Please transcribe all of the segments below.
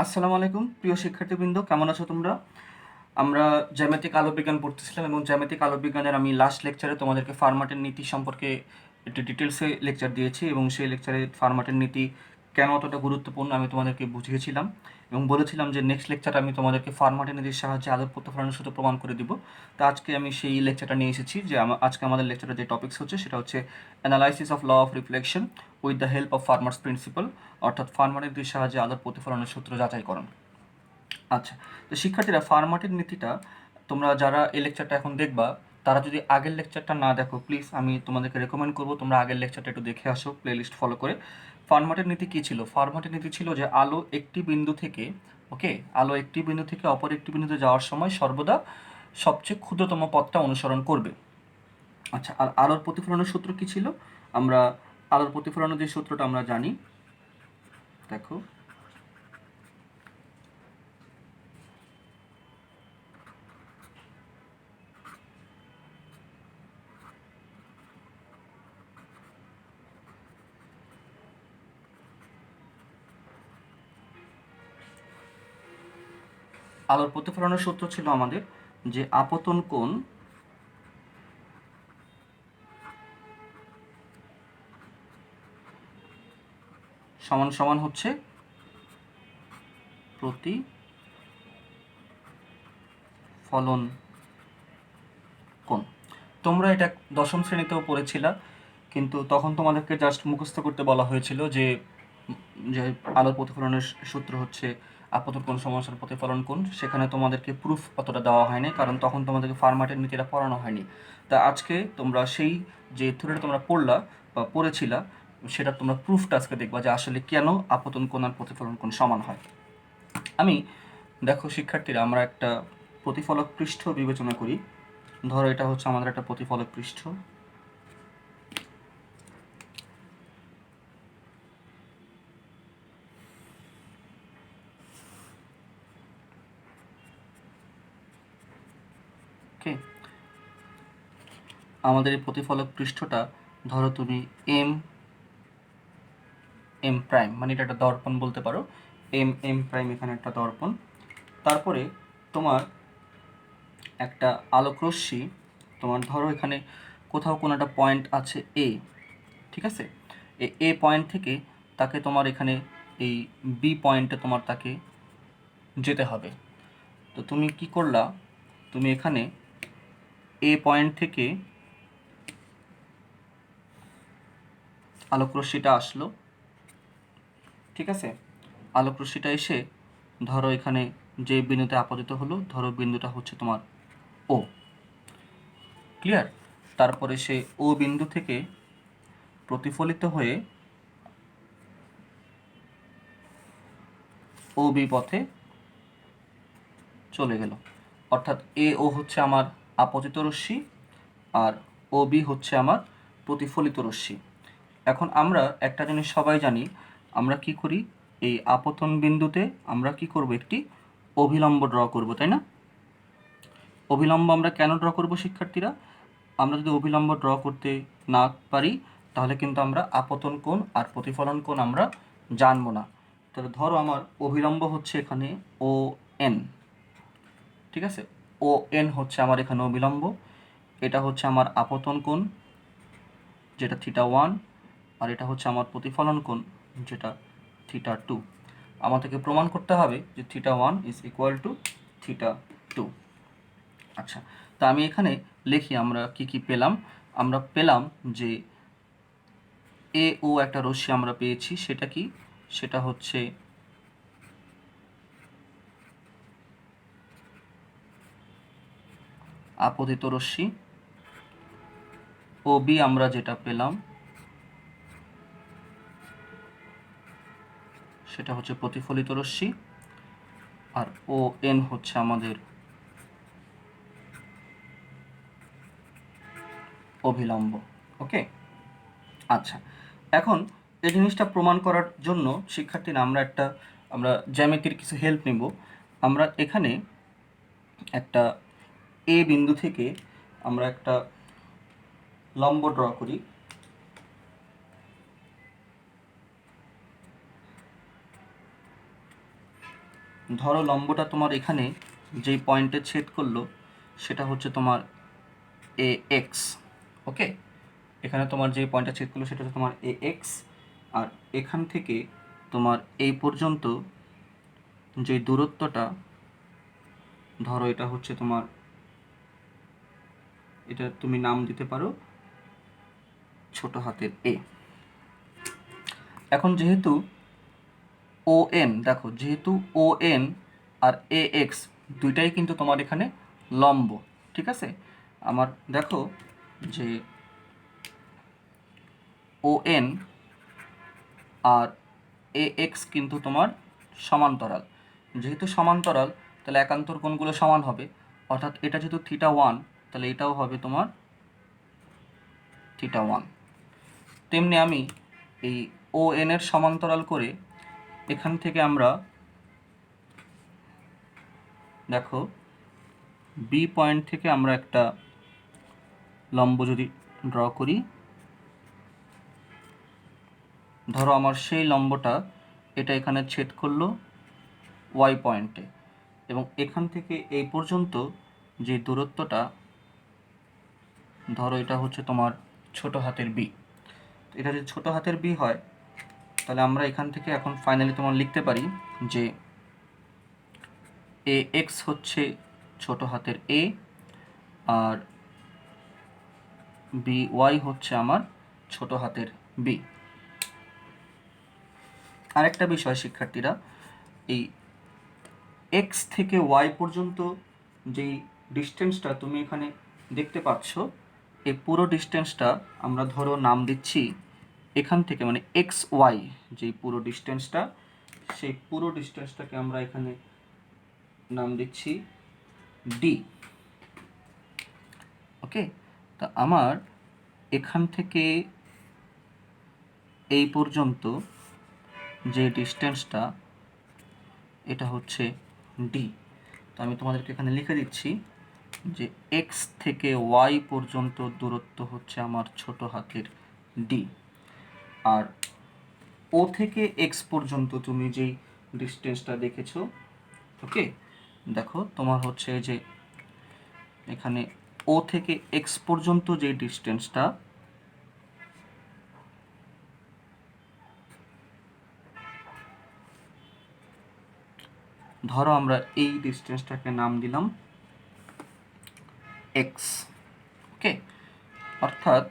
আসসালামু আলাইকুম প্রিয় শিক্ষার্থীবৃন্দ, কেমন আছো তোমরা? আমরা জ্যামিতিক আলোক বিজ্ঞান পড়তেছিলাম এবং জ্যামিতিক আলোক বিজ্ঞানের আমি লাস্ট লেকচারে তোমাদেরকে ফার্মাটের নীতি সম্পর্কে একটু ডিটেলসে লেকচার দিয়েছি এবং সেই লেকচারে ফার্মাটের নীতি কেন অতটা গুরুত্বপূর্ণ আমি তোমাদেরকে বুঝিয়েছিলাম এবং বলেছিলাম যে নেক্সট লেকচারে আমি তোমাদেরকে ফার্মাটের নীতির সাহায্যে আলোক প্রতিফলনের সূত্র প্রমাণ করে দিব। তো আজকে আমি সেই লেকচারটা নিয়ে এসেছি যে আজকে আমাদের লেকচারের যে টপিকস হচ্ছে সেটা হচ্ছে analysis of law of reflection with the help of Fermat's principle, অর্থাৎ ফার্মাটের নীতির সাহায্যে আলোক প্রতিফলনের সূত্র যাচাইকরণ। আচ্ছা, তো শিক্ষার্থীরা ফার্মাটের নীতিটা তোমরা যারা এই লেকচারটা এখন দেখবা তারা যদি আগের লেকচারটা না দেখো, প্লিজ আমি তোমাদেরকে রেকমেন্ড করবো তোমরা আগের লেকচারটা একটু দেখে আসো প্লেলিস্ট ফলো করে। ফার্মাটের নীতি কী ছিল? ফার্মাটের নীতি ছিল যে আলো একটি বিন্দু থেকে আলো একটি বিন্দু থেকে অপর একটি বিন্দুতে যাওয়ার সময় সর্বদা সবচেয়ে ক্ষুদ্রতম পথটা অনুসরণ করবে। আচ্ছা, আর আলোর প্রতিফলনের সূত্র কী ছিল? আমরা আলোর প্রতিফলনের যে সূত্রটা আমরা জানি, দেখো আলোর প্রতিফলনের সূত্র ছিল আমাদের যে আপতন কোণ সমান সমান হচ্ছে প্রতিফলন কোণ। তোমরা এটা দশম শ্রেণীতেও পড়েছিলা, কিন্তু তখন তোমাদেরকে জাস্ট মুখস্থ করতে বলা হয়েছিল যে যে আলোর প্রতিফলনের সূত্র হচ্ছে আপতন কোণ সমান প্রতিফলন কোণ। সেখানে তোমাদেরকে প্রুফ অতটা দেওয়া হয়নি, কারণ তখন তোমাদেরকে ফার্মাটের নীতিটা পড়ানো হয়নি। তা আজকে তোমরা সেই যে থিওরিটা তোমরা পড়লা বা পড়েছিলা সেটা তোমরা প্রুফটা আজকে দেখবা যে আসলে কেন আপতন কোণ আর প্রতিফলন কোণ সমান হয়। আমি দেখো শিক্ষার্থীরা, আমরা একটা প্রতিফলক পৃষ্ঠ বিবেচনা করি। ধরো এটা হচ্ছে আমাদের একটা প্রতিফলক পৃষ্ঠ। ওকে, আমাদের এই প্রতিফলক পৃষ্ঠটা ধরো তুমি এম এম প্রাইম, মানে এটা একটা দর্পণ বলতে পারো। এম এম প্রাইম এখানে একটা দর্পণ। তারপরে তোমার একটা আলোকরশ্মি, তোমার ধরো এখানে কোথাও কোনো একটা পয়েন্ট আছে এ, ঠিক আছে? এ পয়েন্ট থেকে তাকে তোমার এখানে এই বি পয়েন্টে তোমার তাকে যেতে হবে। তো তুমি কি করলা, তুমি এখানে এ পয়েন্ট থেকে আলোকরশ্মিটা আসলো, ঠিক আছে? আলোকরশ্মিটা এসে ধরো এখানে যে বিন্দুতে আপতিত হলো, ধরো বিন্দুটা হচ্ছে তোমার ও, ক্লিয়ার? তারপরে সে ও বিন্দু থেকে প্রতিফলিত হয়ে ও বি পথে চলে গেল। অর্থাৎ এ ও হচ্ছে আমার আপতিত রশ্মি আর ও বি হচ্ছে আমার প্রতিফলিত রশ্মি। এখন আমরা একটা জিনিস সবাই জানি, আমরা কি করি, এই আপতন বিন্দুতে আমরা কি করব, একটি অভিলম্ব ড্র করব, তাই না? অভিলম্ব আমরা কেন ড্র করব শিক্ষার্থীরা? আমরা যদি অভিলম্ব ড্র করতে না পারি তাহলে কিন্তু আমরা আপতন কোণ আর প্রতিফলন কোণ আমরা জানবো না। তাহলে ধরো আমার অভিলম্ব হচ্ছে এখানে ও এন, ঠিক আছে? ও এন হচ্ছে আমার এখানে অভিলম্ব, এটা হচ্ছে আমার আপতন কোণ যেটা θ1, আর এটা হচ্ছে আমার প্রতিফলন কোণ যেটা θ2। আমাদেরকে প্রমাণ করতে হবে যে θ1 ইজ ইকুয়াল টু θ2। আচ্ছা, তা আমি এখানে লিখি আমরা কি কি পেলাম। আমরা পেলাম যে এ ও একটা রশ্মি আমরা পেয়েছি, সেটা কি? সেটা হচ্ছে আপতিত রশ্মি। ও বি আমরা যেটা পেলাম সেটা হচ্ছে প্রতিফলিত রশ্মি, আর ও এন হচ্ছে আমাদের অভিলম্ব। ওকে, আচ্ছা, এখন এই জিনিসটা প্রমাণ করার জন্য শিক্ষার্থীরা আমরা জ্যামিতির কিছু হেল্প নেব। আমরা এখানে একটা এ বিন্দু থেকে আমরা একটা লম্ব ড্র করি। ধরো লম্বটা তোমার এখানে যেই পয়েন্টে ছেদ করলো সেটা হচ্ছে তোমার এ এক্স। ওকে, এখানে তোমার যে পয়েন্টটা ছেদ করলো সেটা হচ্ছে তোমার এ এক্স, আর এখান থেকে তোমার এই পর্যন্ত যে দূরত্বটা, ধরো এটা হচ্ছে তোমার, এটা তুমি নাম দিতে পারো ছোট হাতের এ। এখন যেহেতু ও এন, দেখো যেহেতু ও এন আর এ এক্স দুইটাই কিন্তু তোমার এখানে লম্ব, ঠিক আছে। আমার দেখো যে ও এন আর এ এক্স কিন্তু তোমার সমান্তরাল। যেহেতু সমান্তরাল তাহলে একান্তর কোণগুলো সমান হবে, অর্থাৎ এটা যেহেতু থিটা ওয়ান তাহলে এটাও হবে তোমার থিটা ওয়ান। তেমনি আমি এই ও এনের সমান্তরাল করে এখান থেকে আমরা দেখো বি পয়েন্ট থেকে আমরা একটা লম্ব যদি ড্র করি, ধরো আমার সেই লম্বটা এটা এখানে ছেদ করলো ওয়াই পয়েন্টে, এবং এখান থেকে এই পর্যন্ত যে দূরত্বটা, ধরো এটা হচ্ছে তোমার ছোট হাতের বি। এটা যদি ছোট হাতের বি হয় তাহলে আমরা এখান থেকে এখন ফাইনালি তোমার লিখতে পারি যে এ এক্স হচ্ছে ছোট হাতের এ, আর বি ওয়াই হচ্ছে আমার ছোট হাতের বি। আরেকটা বিষয় শিক্ষার্থীরা, এই এক্স থেকে ওয়াই পর্যন্ত যেই ডিস্টেন্সটা তুমি এখানে দেখতে পাচ্ছ, এই পুরো ডিস্টেন্সটা আমরা ধরো নাম দিচ্ছি এখান থেকে, মানে এক্স ওয়াই যেই পুরো ডিস্টেন্সটা, সেই পুরো ডিস্টেন্সটাকে আমরা এখানে নাম দিচ্ছি ডি। ওকে, তা আমার এখান থেকে এই পর্যন্ত যে ডিস্টেন্সটা এটা হচ্ছে ডি। তো আমি তোমাদেরকে এখানে লিখে দিচ্ছি যে এক্স থেকে ওয়াই পর্যন্ত দূরত্ব হচ্ছে আমার ছোট হাতের ডি, আর ও থেকে এক্স পর্যন্ত তুমি যেই ডিস্টেন্সটা দেখেছো, ওকে, দেখো তোমার হচ্ছে যে এখানে ও থেকে এক্স পর্যন্ত যে ডিস্টেন্সটা, ধরো আমরা এই ডিস্টেন্সটাকে নাম দিলাম এক্স। ওকে, অর্থাৎ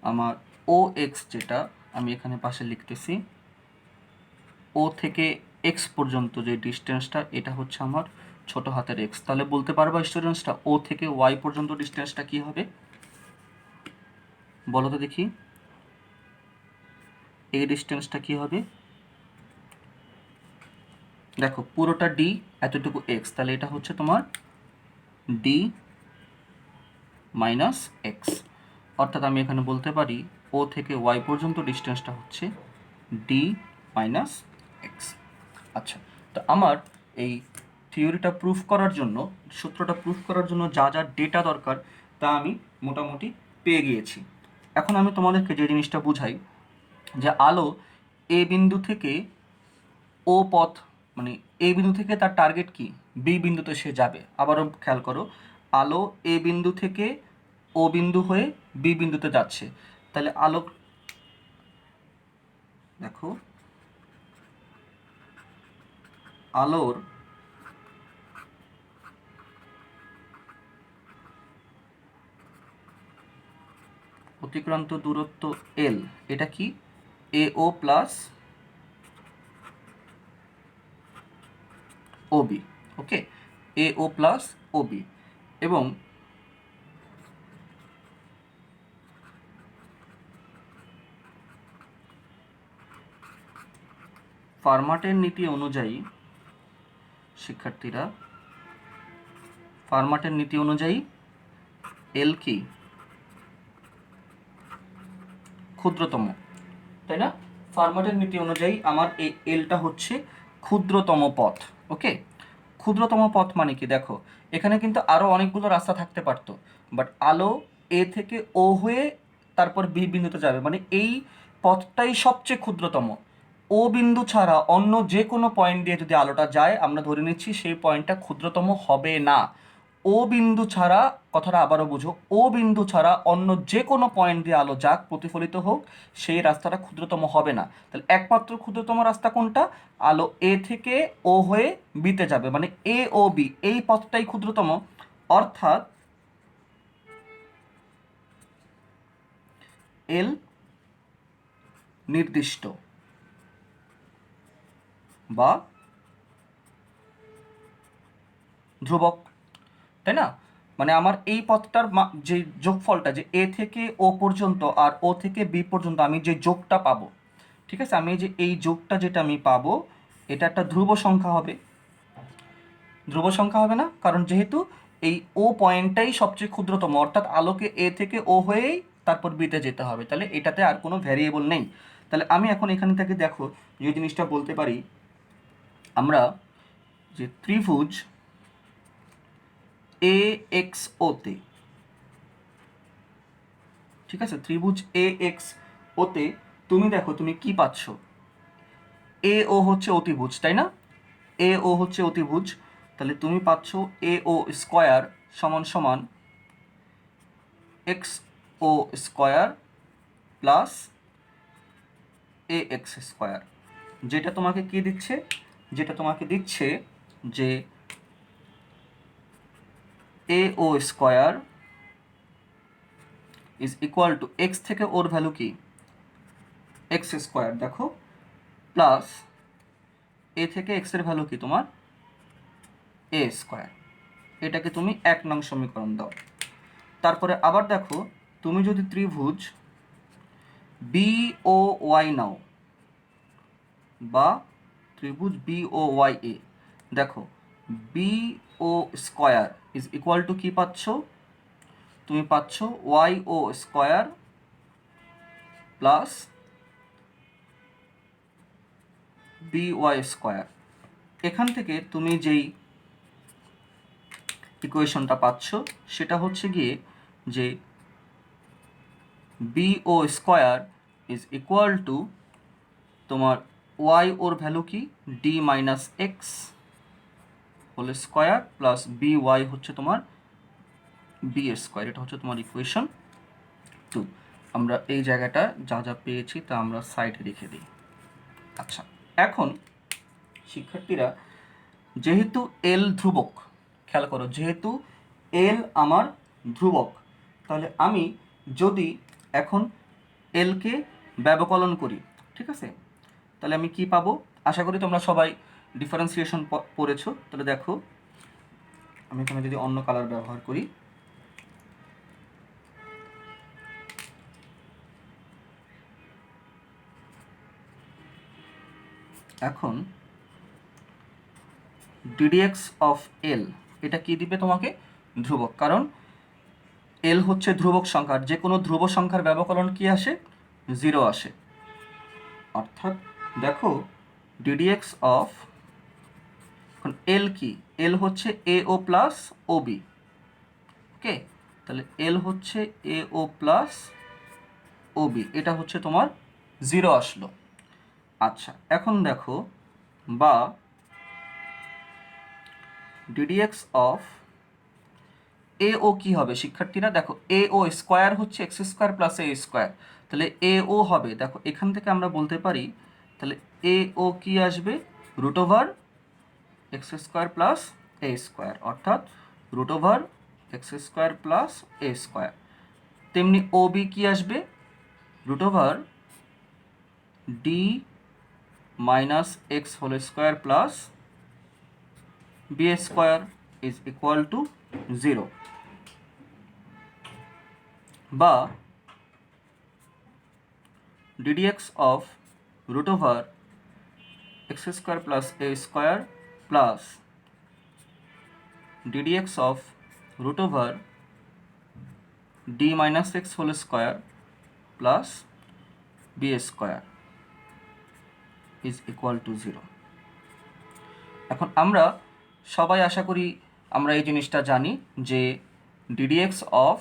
আমার ও এক্স যেটা আমি এখানে পাশে লিখতেছি, ও থেকে এক্স পর্যন্ত যে ডিস্টেন্সটা এটা হচ্ছে আমার ছোট হাতের এক্স। তাহলে বলতে পারবা স্টুডেন্টসটা ও থেকে ওয়াই পর্যন্ত ডিস্টেন্সটা কি হবে, বলো তো দেখি। এই ডিস্টেন্সটা কি হবে, দেখো পুরোটা ডি, এতটুকু এক্স, তাহলে এটা হচ্ছে তোমার ডি মাইনাস এক্স। অর্থাৎ আমি এখানে বলতে পারি ও থেকে ওয়াই পর্যন্ত ডিস্টেন্সটা হচ্ছে ডি মাইনাস এক্স। আচ্ছা, তো আমার এই থিওরিটা প্রুফ করার জন্য, সূত্রটা প্রুফ করার জন্য যা যা ডেটা দরকার তা আমি মোটামুটি পেয়ে গিয়েছি। এখন আমি তোমাদেরকে যে জিনিসটা বুঝাই, যে আলো এ বিন্দু থেকে ও পথ, মানে এ বিন্দু থেকে তার টার্গেট কি বি বিন্দুতে সে যাবে। আবারও খেয়াল করো, আলো এ বিন্দু থেকে ও বিন্দু হয়ে বি বিন্দুতে যাচ্ছে, তাহলে আলো, দেখো আলোর অতিক্রান্ত দূরত্ব এল, এটা কি এ ও প্লাস ওবি। ওকে, এ ও প্লাস ওবি, এবং ফার্মাটের নীতি অনুযায়ী শিক্ষার্থীরা, ফার্মাটের নীতি অনুযায়ী এল কি ক্ষুদ্রতম, তাই না? ফার্মাটের নীতি অনুযায়ী আমার এই এলটা হচ্ছে ক্ষুদ্রতম পথ। ওকে, ক্ষুদ্রতম পথ মানে কি, দেখো এখানে কিন্তু আরও অনেকগুলো রাস্তা থাকতে পারতো, বাট আলো এ থেকে ও হয়ে তারপর বি বিন্দুতে যাবে, মানে এই পথটাই সবচেয়ে ক্ষুদ্রতম। ও বিন্দু ছাড়া অন্য যে কোনো পয়েন্ট দিয়ে যদি আলোটা যায় আমরা ধরে নিচ্ছি সেই পয়েন্টটা ক্ষুদ্রতম হবে না। ও বিন্দু ছাড়া, কথাটা আবারও বুঝো, ও বিন্দু ছাড়া অন্য যে কোনো পয়েন্ট দিয়ে আলো যাক, প্রতিফলিত হোক, সেই রাস্তাটা ক্ষুদ্রতম হবে না। তাহলে একমাত্র ক্ষুদ্রতম রাস্তা কোনটা? আলো এ থেকে ও হয়ে বিতে যাবে, মানে এ ও বি এই পথটাই ক্ষুদ্রতম। অর্থাৎ এল নির্দিষ্ট বা ধ্রুবক, তাই না? মানে আমার এই পথটার যে যোগফলটা, যে এ থেকে ও পর্যন্ত আর ও থেকে বি পর্যন্ত আমি যে যোগটা পাবো, ঠিক আছে, আমি যে এই যোগটা যেটা আমি পাবো এটা একটা ধ্রুব সংখ্যা হবে। ধ্রুব সংখ্যা হবে না, কারণ যেহেতু এই ও পয়েন্টটাই সবচেয়ে ক্ষুদ্রতম, অর্থাৎ আলোকে এ থেকে ও হয়েই তারপর বিতে যেতে হবে, তাহলে এটাতে আর কোনো ভ্যারিয়েবল নেই। তাহলে আমি এখন এখান থেকে দেখো যে জিনিসটা বলতে পারি, আমরা যে ত্রিভুজ এ এক্স ওতে, ঠিক আছে, ত্রিভুজ এ এক্স ওতে তুমি দেখো তুমি কি পাচ্ছ, এ ও হচ্ছে অতিভুজ, তাই না? এ ও হচ্ছে অতিভুজ, তাহলে তুমি পাচ্ছ এ ও স্কোয়ার সমান সমান x O square plus a x square. যেটা তোমাকে কি দিচ্ছে? যেটা তোমাকে দিচ্ছে যে A O square is equal to x থেকে ওর ভ্যালু কি এক্স স্কোয়ার দেখো, প্লাস এ থেকে এক্সের ভ্যালু কি তোমার এ স্কোয়ার। এটাকে তুমি 1 নং সমীকরণ দাও। তারপরে আবার দেখো, তুমি যদি ত্রিভুজ বি ও ওয়াই নাও বা ত্রিভুজ বি ও ওয়াই এ, দেখো B O square is equal to কি পাচ্ছ? তুমি পাচ্ছ Y O square plus B Y square. এখান থেকে তুমি যেই ইকুয়েশনটা পাচ্ছ সেটা হচ্ছে গিয়ে যে B O square is equal to তোমার ওয়াই ওর ভ্যালু কি D minus x whole square plus B Y হচ্ছে তোমার বি স্কোয়ার। এটা হচ্ছে তোমার ইকুয়েশন 2। আমরা এই জায়গাটা যা যা পেয়েছি তা আমরা সাইডে রেখে দিই। আচ্ছা, এখন শিক্ষার্থীরা, যেহেতু এল ধ্রুবক, খেয়াল করো, যেহেতু এল আমার ধ্রুবক, তাহলে আমি যদি এখন এলকে ব্যবকলন করি, ঠিক আছে, তাহলে আমি কি পাবো? আশা করি তোমরা সবাই ডিফারেন্সিয়েশন পড়েছো। তাহলে দেখো আমি এখানে যদি অন্য কালার ব্যবহার করি, এখন ডিডিএক্স অফ এল এটা কি দিবে তোমাকে? ধ্রুবক, কারণ এল হচ্ছে ধ্রুবক সংখ্যা, যে কোনো ধ্রুব সংখ্যার ব্যবকলন কি আসে? 0 আসে। অর্থাৎ দেখো ডিডিএক্স অফ, এখন এল কি? এল হচ্ছে এ ও প্লাস ও বি, ওকে, তাহলে এল হচ্ছে এ ও প্লাস ও বি, এটা হচ্ছে তোমার 0 আসলো। আচ্ছা, এখন দেখো বা ডিডিএক্স অফ এ ও কি হবে শিক্ষার্থীরা? দেখো এ ও স্কোয়ার হচ্ছে x square plus a square, তাহলে এ ও হবে, দেখো এখান থেকে আমরা বলতে পারি, তাহলে এ ও কি আসবে? Root over x square plus a square, অর্থাৎ root over x square plus a square. তেমনি ও বি কি আসবে? Root over d minus x whole square plus b square is equal to 0। বা d d x of root over x square plus a square plus d d x of root over d minus x whole square plus b square is equal to 0। এখন আমরা সবাই আশা করি আমরা এই জিনিসটা জানি যে D D X of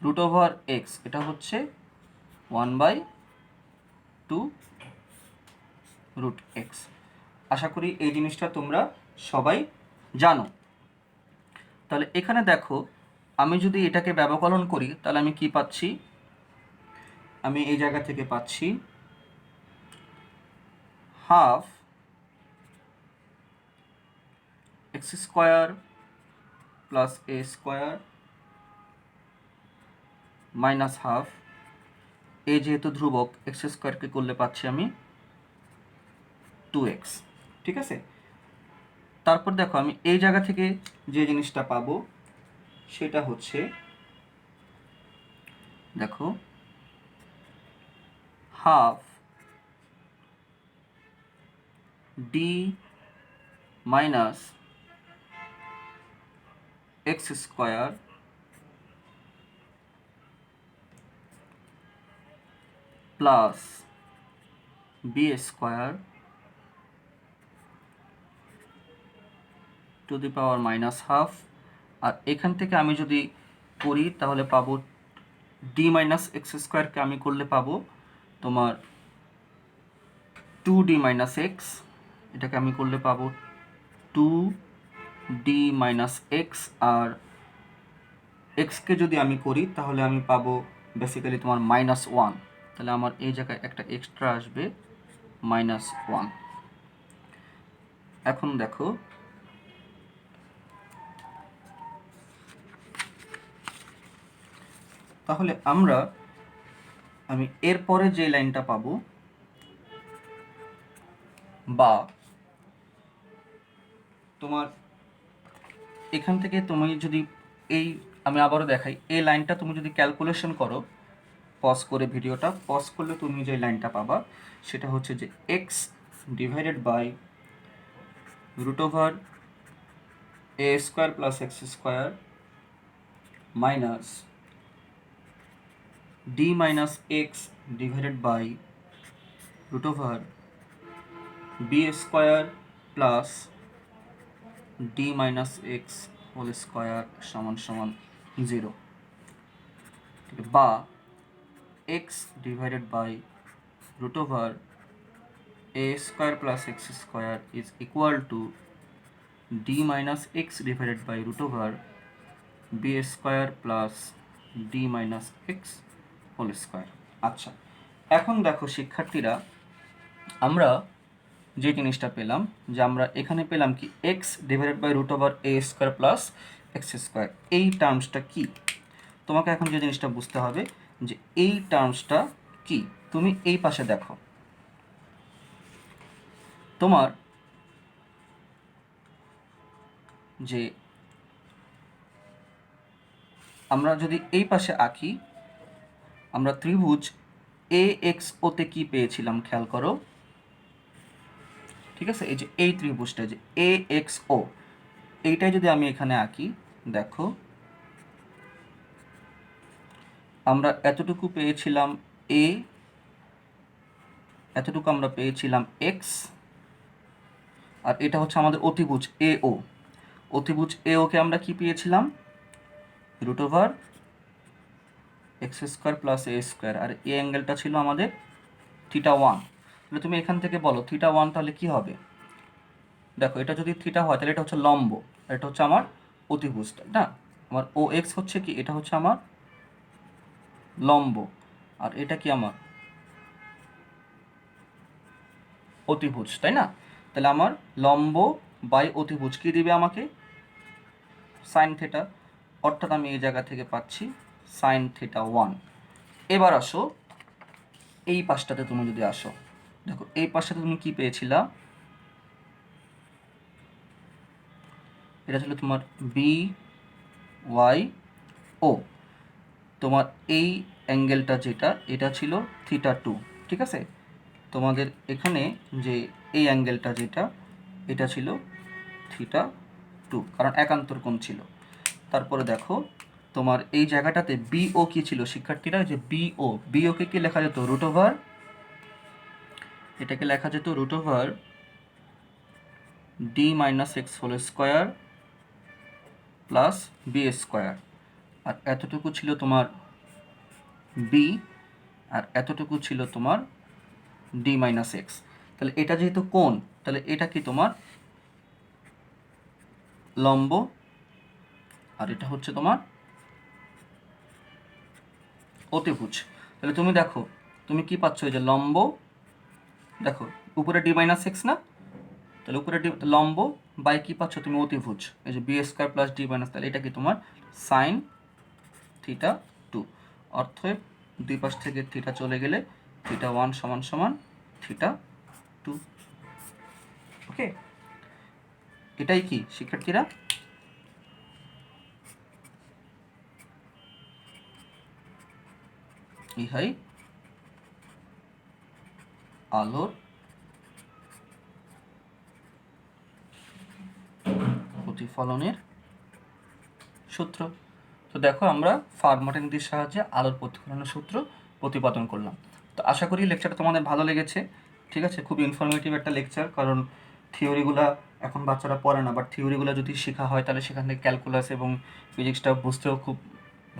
root over X এটা হচ্ছে 1/√x টু রুট এক্স। আশা করি এই জিনিসটা তোমরা সবাই জানো। তাহলে এখানে দেখো, আমি যদি এটাকে ব্যবকলন করি তাহলে আমি কি পাচ্ছি, আমি এই জায়গা থেকে পাচ্ছি half x square plus a square minus half, এ যেহেতু ধ্রুবক এক্স স্কোয়ারকে করলে পাচ্ছি আমি 2x। ঠিক আছে, তারপর দেখো আমি এই জায়গা থেকে যে জিনিসটা পাবো সেটা হচ্ছে, দেখো half d minus x square plus b square to the power minus half. আর এখান থেকে আমি যদি করি তাহলে পাবো ডি মাইনাস এক্স স্কোয়ারকে আমি করলে পাবো তোমার 2d মাইনাস এক্স, এটাকে আমি করলে পাবো 2d মাইনাস এক্স। আর এক্সকে যদি আমি করি তাহলে আমি পাবো বেসিক্যালি তোমার -1, তাহলে আমার এই জায়গায় একটা এক্সট্রা আসবে -1। এখন দেখো তাহলে আমি এরপরে যে লাইনটা পাবো, বা তোমার এখান থেকে তুমি যদি এই, আমি আবারও দেখাই, এই লাইনটা তুমি যদি ক্যালকুলেশন করো, পজ করে ভিডিওটা পজ করলে তুমি যে লাইনটা পাবা সেটা হচ্ছে যে X divided by root over A square plus X square minus D minus X divided by root over B square plus D minus x whole square সমান সমান 0, বা X divided by root over A square plus X square is equal to D minus X divided by root over B square plus D minus x whole square. আচ্ছা, এখন দেখো শিক্ষার্থীরা, আমরা যে জিনিসটা পেলাম, যে আমরা এখানে পেলাম কি X divided by root over A square plus X square, এই টার্মসটা কি? তোমাকে এখন যে জিনিসটা বুঝতে হবে যে এই টার্মসটা কি। তুমি এই পাশে দেখো, তোমার যে আমরা যদি এই পাশে আঁকি, আমরা ত্রিভুজ এ এক্স ওতে কি পেয়েছিলাম খেয়াল করো। ঠিক আছে, এই যে এই ত্রিভুজটা যে এ এক্স ও, এইটাই যদি আমি এখানে আঁকি, দেখো আমরা এতটুকু পেয়েছিলাম এ, এতটুকু আমরা পেয়েছিলাম এক্স, আর এটা হচ্ছে আমাদের অতিভুজ এ ও। অতিভুজ এ ওকে আমরা কি পেয়েছিলাম, root over x square plus a square, আর এ অ্যাঙ্গেলটা ছিল আমাদের θ1। তাহলে তুমি এখান থেকে বলো θ1 তাহলে কি হবে। দেখো এটা যদি থিটা হয় তাহলে এটা হচ্ছে লম্ব, আর এটা হচ্ছে আমার অতিভুজ, তাই না? আমার ও এক্স হচ্ছে কি, এটা হচ্ছে আমার লম্ব, আর এটা কি আমার অতিভুজ, তাই না? তাহলে আমার লম্ব বাই অতিভুজ কি দিবে আমাকে, সাইন থিটা, অর্থাৎ আমি এই জায়গা থেকে পাচ্ছি সাইন θ1। এবার আসো এই পাশটাতে, তুমি যদি আসো দেখো এই পাশটাতে তুমি কি পেয়েছিলা, এটা ছিল তোমার বি ওয়াই ও, তোমার এই অ্যাঙ্গেলটা যেটা, এটা ছিল θ2। ঠিক আছে, তোমাদের এখানে যে এই অ্যাঙ্গেলটা যেটা, এটা ছিল θ2, কারণ একান্তর কোণ ছিল। তারপরে দেখো তোমার এই জায়গাটাতে বিও কি ছিল শিক্ষার্থীরা, যে বিওকে কি লেখা যেত, রুট ওভার, এটাকে লেখা যেত root over d minus x whole square plus b square. আর এতটুকু ছিল তোমার বি, আর এতটুকু ছিল তোমার ডি মাইনাস এক্স। তাহলে এটা যেহেতু কোণ, তাহলে এটা কি তোমার লম্ব, আর এটা হচ্ছে তোমার অতিভুজ। তাহলে তুমি দেখো তুমি কি পাচ্ছ, এই যে লম্ব, দেখো উপরে ডি মাইনাস এক্স না, তাহলে উপরে ডি লম্ব বাই কি পাচ্ছ তুমি অতিভুজ, এই যে B square plus D minus, তাহলে এটা কি তোমার সাইন থিটা টু। অর্থাৎ দুই পাশ থেকে থিটা চলে গেলে থিটা ওয়ান সমান সমান থিটা টু। ওকে, এটাই কি শিক্ষার্থীরা ইহাই আলোর প্রতিফলনের সূত্র। তো দেখো আমরা ফার্মাটের নীতির সাহায্যে আলোর প্রতিফলনের সূত্র প্রতিপাদন করলাম। তো আশা করি লেকচারটা তোমাদের ভালো লেগেছে। ঠিক আছে, খুব ইনফরমেটিভ একটা লেকচার, কারণ থিওরিগুলা এখন বাচ্চারা পড়ে না, বাট থিওরিগুলো যদি শেখা হয় তাহলে সেখান থেকে ক্যালকুলাস এবং ফিজিক্সটা বুঝতেও খুব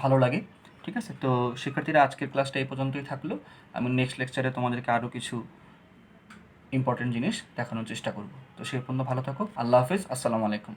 ভালো লাগে। ঠিক আছে, তো শিক্ষার্থীরা আজকের ক্লাসটা এই পর্যন্তই থাকলো। আমি নেক্সট লেকচারে তোমাদেরকে আরও কিছু ইম্পর্টেন্ট জিনিস দেখানোর চেষ্টা করব। তো সেই পর্যন্ত ভালো থাকো, আল্লাহ হাফেজ, আসসালামু আলাইকুম।